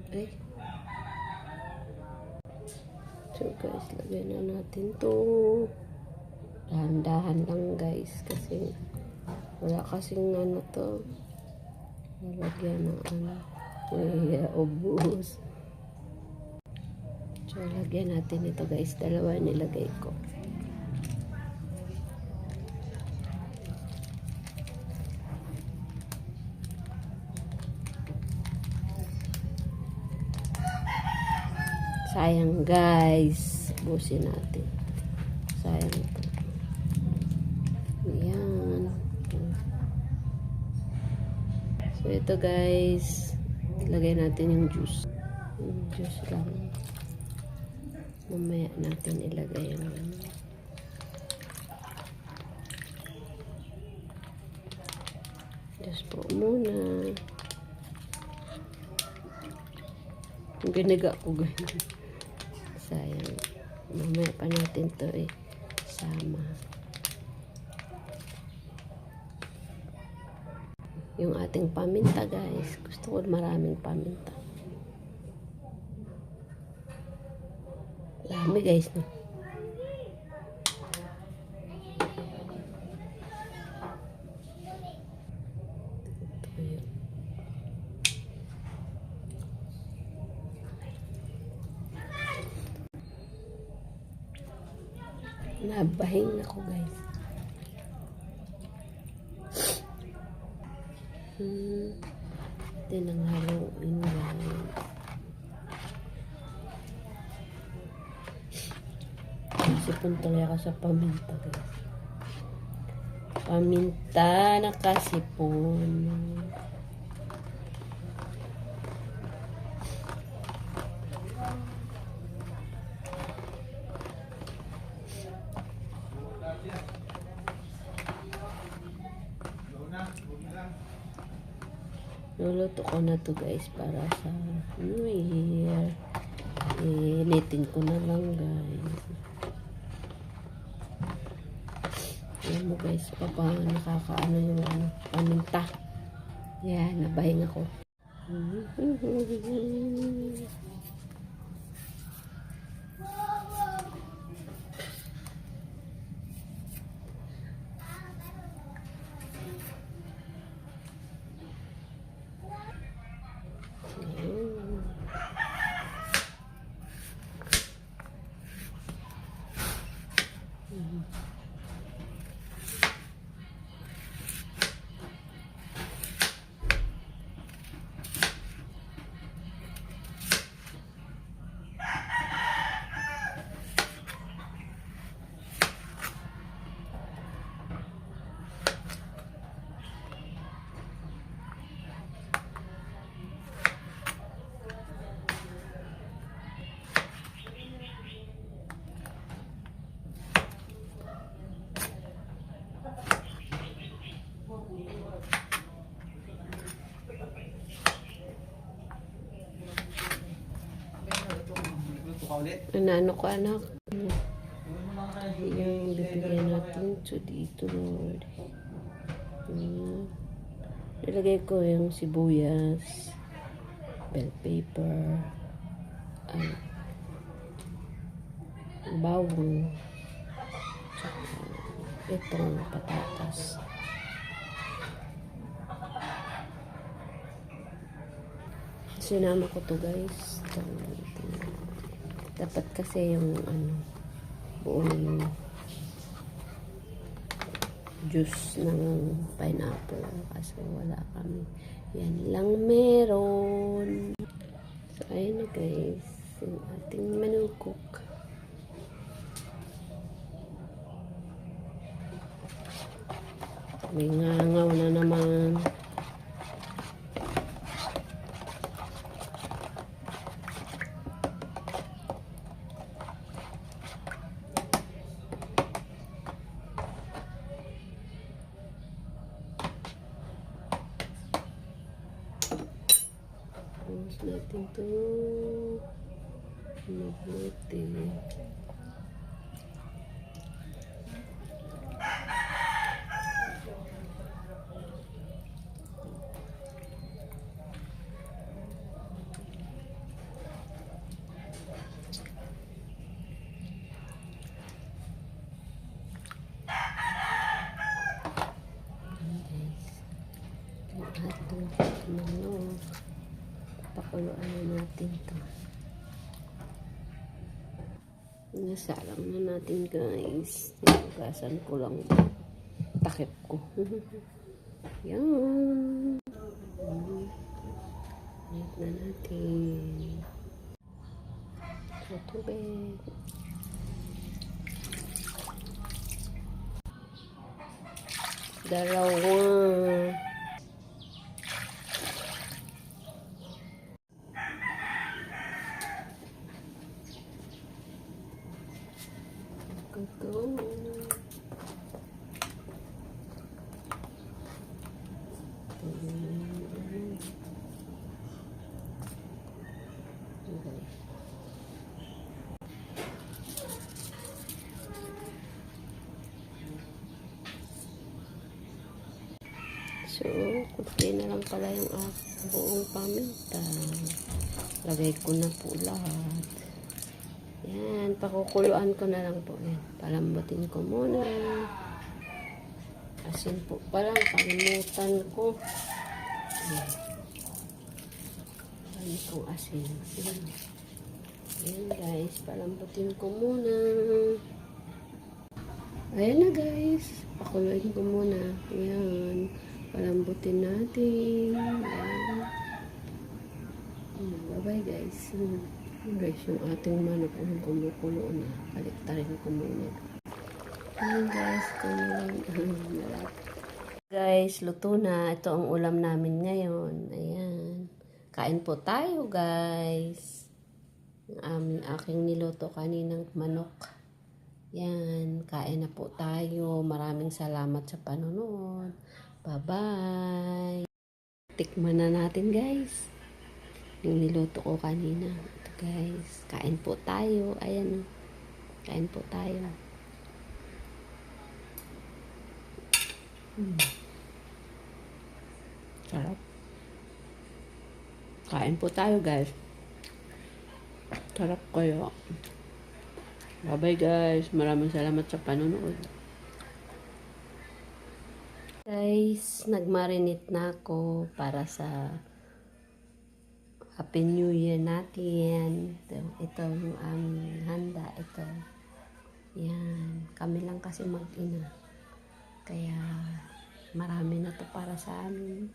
Ay. So guys, lagay na natin to. Dahan-dahan lang guys. Kasi wala kasing ano to. Lalagyan ng ano. Uy, ubus. So lagyan natin ito guys. Dalawa nilagay ko. Sayang guys. Busin natin. Sayang ito. Ayan. So ito guys. Ilagay natin yung juice. Yung juice lang. Mamaya natin ilagay yung ano. Juice po muna. Yung ginaga ko ganyan. Sayang. Mamaya pa natin to sama. Yung ating paminta guys. Gusto ko maraming paminta. Dami guys no. Nabahing ako guys. Tinanghaluin guys. Sipon tuloy ako sa paminta guys. Paminta nakasipon. Luluto ko na to guys para sa New Year. Initin ko na lang guys. Alam mo guys, nakakaano yung paminta. Yan, nabahing ako. Ano ko anak? Yung bibigyan natin to dito Lord. Nilagay ko yung sibuyas, bell pepper, bawang, tsaka itong patatas. Sinama ko to guys. Dapat kasi yung buong juice ng pineapple kasi wala kami. Yan lang meron. So ayun na guys, yung ating manukok. May ngangaw na naman. Tapos natin ito mabuti. Pakuluan na natin to. Nasalang na natin guys. Hugasan ko lang takip ko. Yan. Ayan na natin. Sa tubig. Dalawa. Go. So, kunti na lang pala yung buong paminta. Lagay ko na po lahat. Yan, pakukuluan ko na lang po. Yan, palambutin ko muna. Asin po pala, kalimutan ko. Yan. Ano itong asin? Yan. Yan guys, palambutin ko muna. Ayan na guys, pakuluin ko muna. Yan, palambutin natin. Yan. Bye-bye guys. Guys, yung ating manok ang kumukulo na. Paliktarin ko muna. Ayan guys, guys, luto na. Ito ang ulam namin ngayon. Ayan. Kain po tayo guys. Ang aking niluto kaninang manok. Yan, kain na po tayo. Maraming salamat sa panonood. Bye-bye. Tikman na natin guys. Yung niluto ko kanina. Ito guys, kain po tayo. Ayan, kain po tayo. Sarap. Kain po tayo guys. Sarap kayo. Bye-bye guys. Maraming salamat sa panonood. Guys, nagmarinate na ako para sa Happy New Year natin. Ito yung aming handa. Ito. Yan. Kami lang kasi mag-ina. Kaya marami na to para sa amin.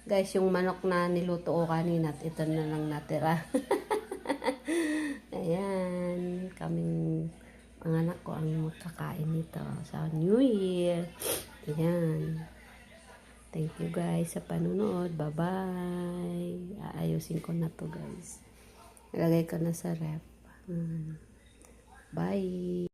Guys, yung manok na niluto ko kanina, ito na lang natira. Ayan, kaming mga anak ko ang magkakain nito sa New Year. Ayan. Thank you guys sa panonood. Bye-bye. Aayusin ko na to guys. Ilagay ko na sa ref. Bye.